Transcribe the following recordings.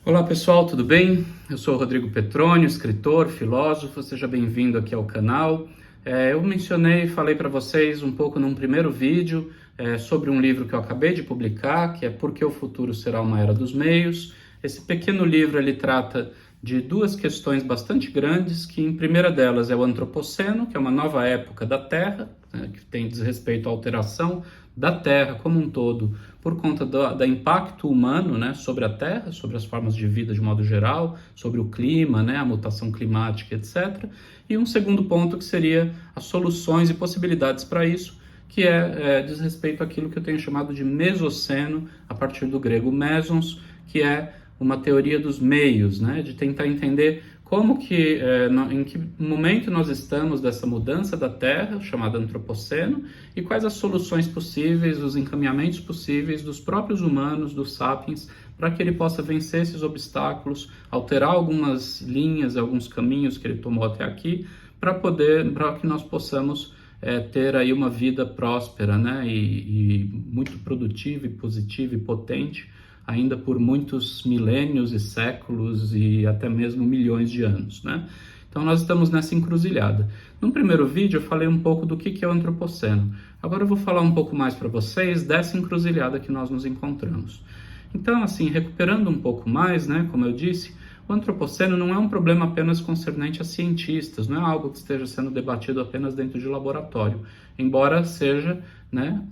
Olá pessoal, tudo bem? Eu sou o Rodrigo Petroni, escritor, filósofo, seja bem-vindo aqui ao canal. Eu falei para vocês um pouco num primeiro vídeo sobre um livro que eu acabei de publicar, que é Por que o Futuro Será uma Era dos Meios. Esse pequeno livro ele trata de duas questões bastante grandes, que em primeira delas é o Antropoceno, que é uma nova época da Terra, que diz respeito à alteração da Terra como um todo, por conta do impacto humano, sobre a Terra, sobre as formas de vida de modo geral, sobre o clima, a mutação climática, etc. E um segundo ponto que seria as soluções e possibilidades para isso, que diz respeito àquilo que eu tenho chamado de Mesoceno, a partir do grego mesons, que é uma teoria dos meios, de tentar entender em que momento nós estamos dessa mudança da Terra, chamada Antropoceno, e quais as soluções possíveis, os encaminhamentos possíveis dos próprios humanos, dos sapiens, para que ele possa vencer esses obstáculos, alterar algumas linhas, alguns caminhos que ele tomou até aqui, para que nós possamos ter aí uma vida próspera, e muito produtiva e positiva e potente, ainda por muitos milênios e séculos e até mesmo milhões de anos, Então nós estamos nessa encruzilhada. No primeiro vídeo eu falei um pouco do que é o Antropoceno. Agora eu vou falar um pouco mais para vocês dessa encruzilhada que nós nos encontramos. Então, assim, recuperando um pouco mais, como eu disse, o Antropoceno não é um problema apenas concernente a cientistas, não é algo que esteja sendo debatido apenas dentro de laboratório, embora seja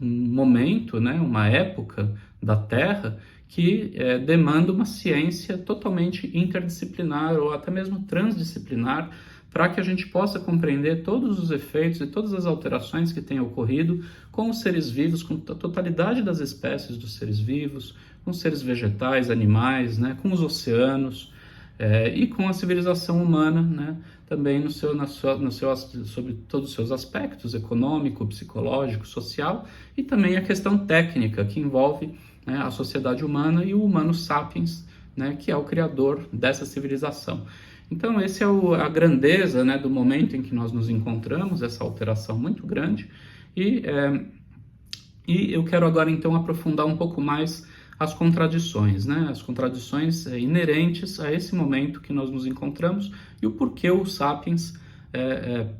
um momento, uma época da Terra que demanda uma ciência totalmente interdisciplinar ou até mesmo transdisciplinar para que a gente possa compreender todos os efeitos e todas as alterações que têm ocorrido com os seres vivos, com a totalidade das espécies dos seres vivos, com os seres vegetais, animais, com os oceanos e com a civilização humana, também sobre todos os seus aspectos, econômico, psicológico, social, e também a questão técnica que envolve a sociedade humana e o Homo sapiens, que é o criador dessa civilização. Então, essa é a grandeza do momento em que nós nos encontramos, essa alteração muito grande, e eu quero agora, então, aprofundar um pouco mais as contradições, as contradições inerentes a esse momento que nós nos encontramos e o porquê o Sapiens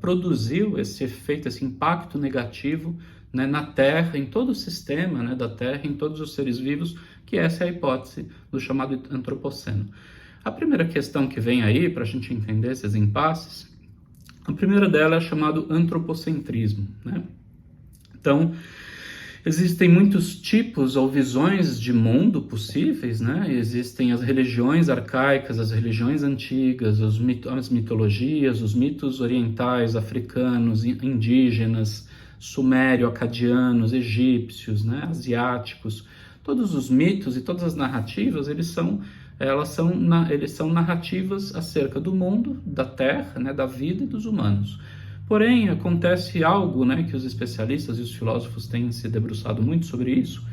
produziu esse efeito, esse impacto negativo na Terra, em todo o sistema da Terra, em todos os seres vivos, que essa é a hipótese do chamado Antropoceno. A primeira questão que vem aí, para a gente entender esses impasses, a primeira dela é chamado antropocentrismo. Então, existem muitos tipos ou visões de mundo possíveis, Existem as religiões arcaicas, as religiões antigas, as mitologias, os mitos orientais, africanos, indígenas, sumério-acadianos, egípcios, asiáticos. Todos os mitos e todas as narrativas, eles são narrativas acerca do mundo, da Terra, da vida e dos humanos. Porém, acontece algo, que os especialistas e os filósofos têm se debruçado muito sobre isso,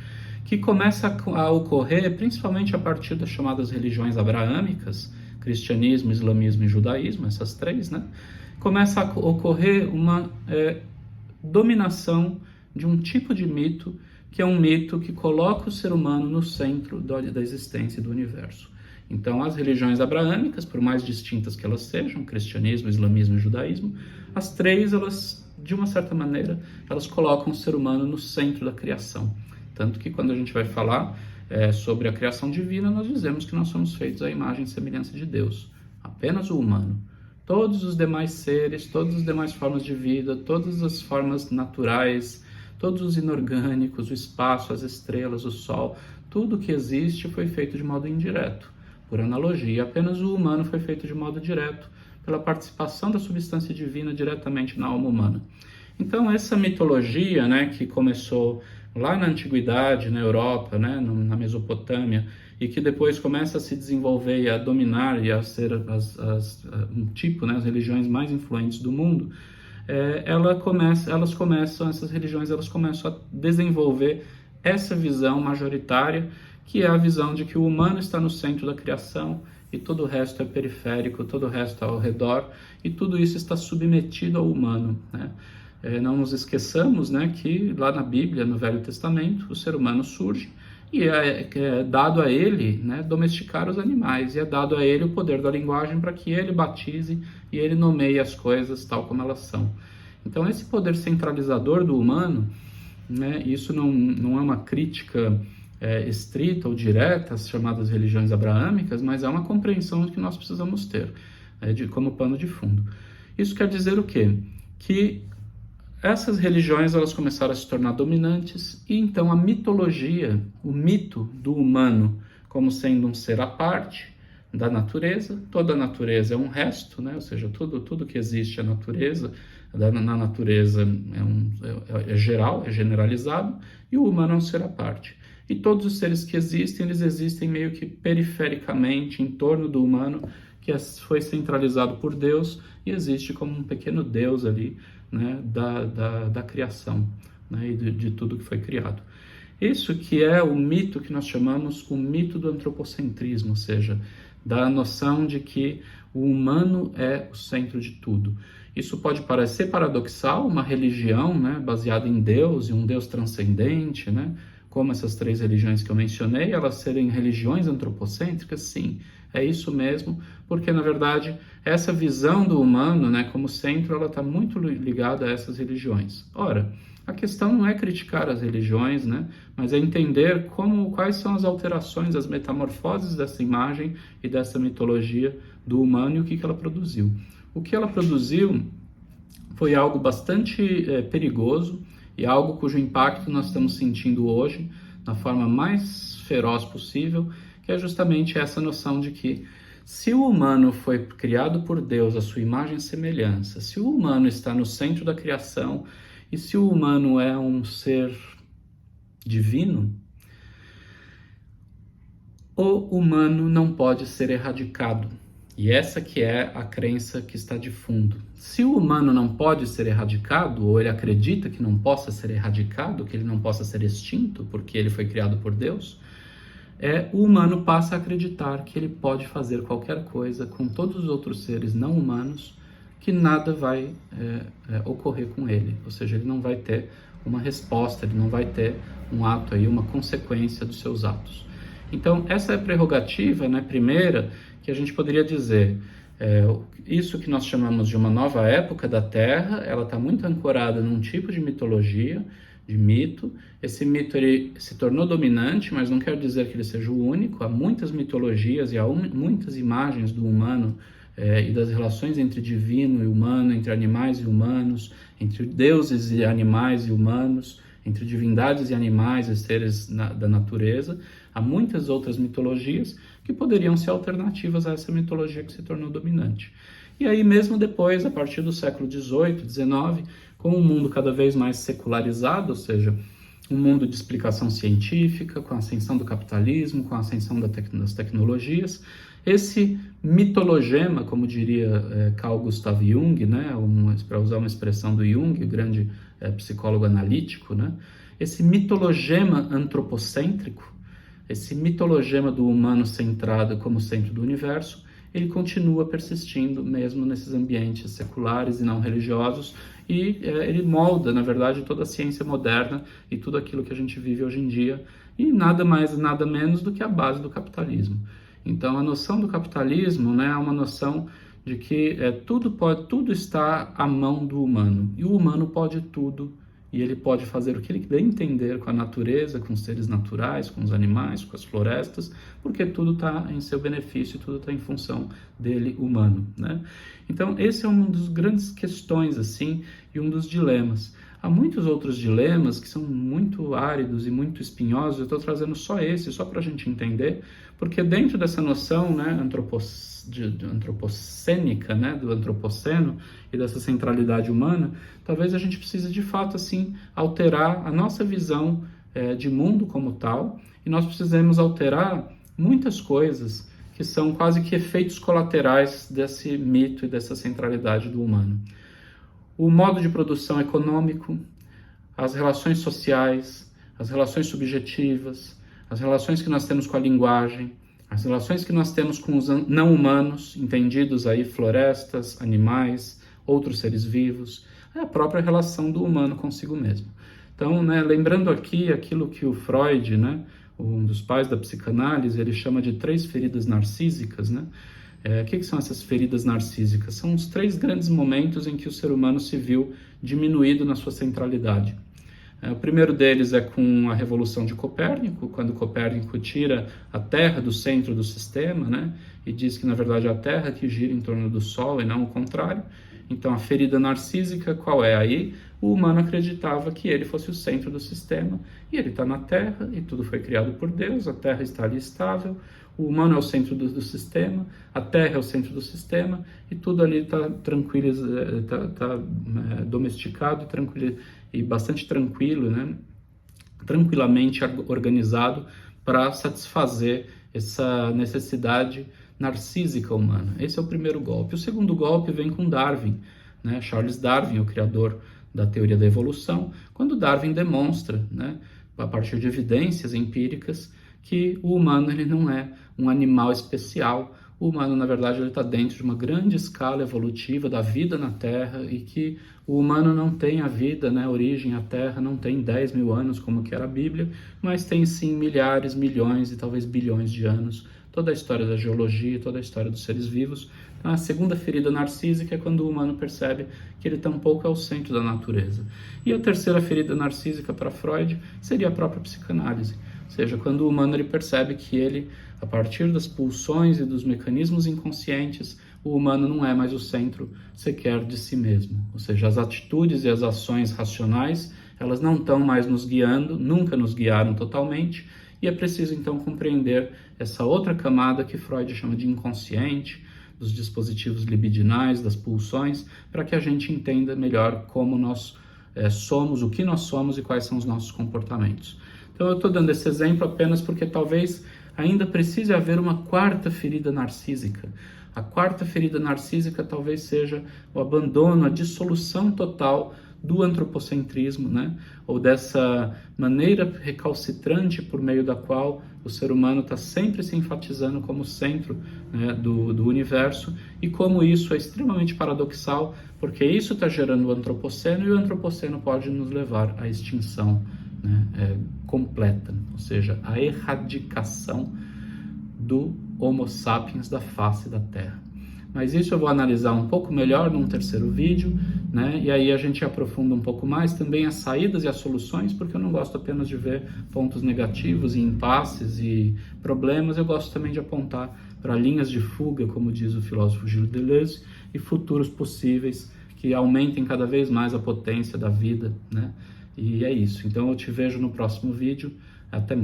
que começa a ocorrer principalmente a partir das chamadas religiões abraâmicas, cristianismo, islamismo e judaísmo, essas três, começa a ocorrer uma dominação de um tipo de mito, que é um mito que coloca o ser humano no centro da existência do universo. Então, as religiões abraâmicas, por mais distintas que elas sejam, cristianismo, islamismo e judaísmo, as três, elas, de uma certa maneira, elas colocam o ser humano no centro da criação. Tanto que quando a gente vai falar sobre a criação divina, nós dizemos que nós somos feitos à imagem e semelhança de Deus. Apenas o humano. Todos os demais seres, todas as demais formas de vida, todas as formas naturais, todos os inorgânicos, o espaço, as estrelas, o sol, tudo que existe foi feito de modo indireto. Por analogia, apenas o humano foi feito de modo direto, pela participação da substância divina diretamente na alma humana. Então, essa mitologia, que começou lá na Antiguidade, na Europa, na Mesopotâmia, e que depois começa a se desenvolver e a dominar e a ser as religiões mais influentes do mundo, essas religiões começam a desenvolver essa visão majoritária, que é a visão de que o humano está no centro da criação e todo o resto é periférico, todo o resto é ao redor, e tudo isso está submetido ao humano. Não nos esqueçamos que lá na Bíblia, no Velho Testamento, o ser humano surge e é dado a ele, né, domesticar os animais, e é dado a ele o poder da linguagem para que ele batize e ele nomeie as coisas tal como elas são. Então esse poder centralizador do humano, né, isso não é uma crítica estrita ou direta às chamadas religiões abraâmicas, mas é uma compreensão que nós precisamos ter como pano de fundo. Isso quer dizer o quê? Que essas religiões elas começaram a se tornar dominantes e então a mitologia, o mito do humano como sendo um ser à parte da natureza, toda a natureza é um resto, né? Ou seja, tudo que existe é natureza, na natureza é geral, é generalizado, e o humano é um ser à parte. E todos os seres que existem, eles existem meio que perifericamente em torno do humano, que foi centralizado por Deus e existe como um pequeno Deus ali, né, da criação, né, e de tudo que foi criado. Isso que é o mito que nós chamamos o mito do antropocentrismo, ou seja, da noção de que o humano é o centro de tudo. Isso pode parecer paradoxal, uma religião, né, baseada em Deus e um Deus transcendente, né, como essas três religiões que eu mencionei, elas serem religiões antropocêntricas, sim, é isso mesmo, porque na verdade essa visão do humano, né, como centro, ela está muito ligada a essas religiões. Ora, a questão não é criticar as religiões, né, mas é entender quais são as alterações, as metamorfoses dessa imagem e dessa mitologia do humano e o que ela produziu. O que ela produziu foi algo bastante perigoso, e algo cujo impacto nós estamos sentindo hoje, na forma mais feroz possível, que é justamente essa noção de que se o humano foi criado por Deus, a sua imagem e semelhança, se o humano está no centro da criação, e se o humano é um ser divino, o humano não pode ser erradicado. E essa que é a crença que está de fundo. Se o humano não pode ser erradicado, ou ele acredita que não possa ser erradicado, que ele não possa ser extinto, porque ele foi criado por Deus, o humano passa a acreditar que ele pode fazer qualquer coisa com todos os outros seres não humanos, que nada vai ocorrer com ele. Ou seja, ele não vai ter uma resposta, ele não vai ter um ato aí, uma consequência dos seus atos. Então, essa é a prerrogativa, né, primeira, que a gente poderia dizer, isso que nós chamamos de uma nova época da Terra, ela está muito ancorada num tipo de mitologia, de mito. Esse mito ele se tornou dominante, mas não quer dizer que ele seja o único. Há muitas mitologias e há muitas imagens do humano e das relações entre divino e humano, entre animais e humanos, entre deuses e animais e humanos, entre divindades e animais e seres da natureza. Há muitas outras mitologias que poderiam ser alternativas a essa mitologia que se tornou dominante. E aí mesmo depois, a partir do século XVIII, XIX, com um mundo cada vez mais secularizado, ou seja, um mundo de explicação científica, com a ascensão do capitalismo, com a ascensão das tecnologias, esse mitologema, como diria Carl Gustav Jung, né, para usar uma expressão do Jung, grande psicólogo analítico, né, esse mitologema antropocêntrico, esse mitologema do humano centrado como centro do universo, ele continua persistindo mesmo nesses ambientes seculares e não religiosos, e ele molda, na verdade, toda a ciência moderna e tudo aquilo que a gente vive hoje em dia, e nada mais, nada menos do que a base do capitalismo. Então, a noção do capitalismo, né, é uma noção de que tudo está à mão do humano, e o humano pode tudo, e ele pode fazer o que ele bem entender com a natureza, com os seres naturais, com os animais, com as florestas, porque tudo está em seu benefício, tudo está em função dele, humano, né? Então, esse é uma das grandes questões, assim, e um dos dilemas. Há muitos outros dilemas que são muito áridos e muito espinhosos, eu estou trazendo só esse, só para a gente entender, porque dentro dessa noção, né, antropocênica, né, do antropoceno e dessa centralidade humana, talvez a gente precise de fato assim alterar a nossa visão de mundo como tal, e nós precisamos alterar muitas coisas que são quase que efeitos colaterais desse mito e dessa centralidade do humano. O modo de produção econômico, as relações sociais, as relações subjetivas, as relações que nós temos com a linguagem, as relações que nós temos com os não humanos, entendidos aí florestas, animais, outros seres vivos, é a própria relação do humano consigo mesmo. Então, né, lembrando aqui aquilo que o Freud, né, um dos pais da psicanálise, ele chama de 3 feridas narcísicas, né? O que são essas feridas narcísicas? São os 3 grandes momentos em que o ser humano se viu diminuído na sua centralidade. O primeiro deles é com a Revolução de Copérnico, quando Copérnico tira a Terra do centro do sistema, né? E diz que, na verdade, é a Terra que gira em torno do Sol e não o contrário. Então, a ferida narcísica, qual é? Aí, o humano acreditava que ele fosse o centro do sistema, e ele está na Terra, e tudo foi criado por Deus, a Terra está ali estável, o humano é o centro do sistema, a Terra é o centro do sistema, e tudo ali está tranquilo, está domesticado e bastante tranquilo, né? Tranquilamente organizado para satisfazer essa necessidade narcísica humana. Esse é o primeiro golpe. O segundo golpe vem com Darwin, né? Charles Darwin, o criador da teoria da evolução, quando Darwin demonstra, né, a partir de evidências empíricas, que o humano ele não é um animal especial. O humano, na verdade, ele está dentro de uma grande escala evolutiva da vida na Terra e que o humano não tem a vida, né, a origem, a Terra não tem 10 mil anos, como que era a Bíblia, mas tem sim milhares, milhões e talvez bilhões de anos. Toda a história da geologia, toda a história dos seres vivos. Então, a segunda ferida narcísica é quando o humano percebe que ele tampouco é o centro da natureza. E a terceira ferida narcísica para Freud seria a própria psicanálise. Ou seja, quando o humano ele percebe que ele, a partir das pulsões e dos mecanismos inconscientes, o humano não é mais o centro sequer de si mesmo. Ou seja, as atitudes e as ações racionais, elas não estão mais nos guiando, nunca nos guiaram totalmente, e é preciso então compreender essa outra camada que Freud chama de inconsciente, dos dispositivos libidinais, das pulsões, para que a gente entenda melhor como nós somos, o que nós somos e quais são os nossos comportamentos. Então eu estou dando esse exemplo apenas porque talvez ainda precise haver uma quarta ferida narcísica. A quarta ferida narcísica talvez seja o abandono, a dissolução total do antropocentrismo, né? Ou dessa maneira recalcitrante por meio da qual o ser humano está sempre se enfatizando como centro, né, do universo, e como isso é extremamente paradoxal, porque isso está gerando o antropoceno, e o antropoceno pode nos levar à extinção, né, completa, ou seja, a erradicação do Homo sapiens da face da Terra. Mas isso eu vou analisar um pouco melhor num terceiro vídeo, né? E aí a gente aprofunda um pouco mais também as saídas e as soluções, porque eu não gosto apenas de ver pontos negativos e impasses e problemas, eu gosto também de apontar para linhas de fuga, como diz o filósofo Gilles Deleuze, e futuros possíveis que aumentem cada vez mais a potência da vida, né? E é isso. Então eu te vejo no próximo vídeo. Até mais.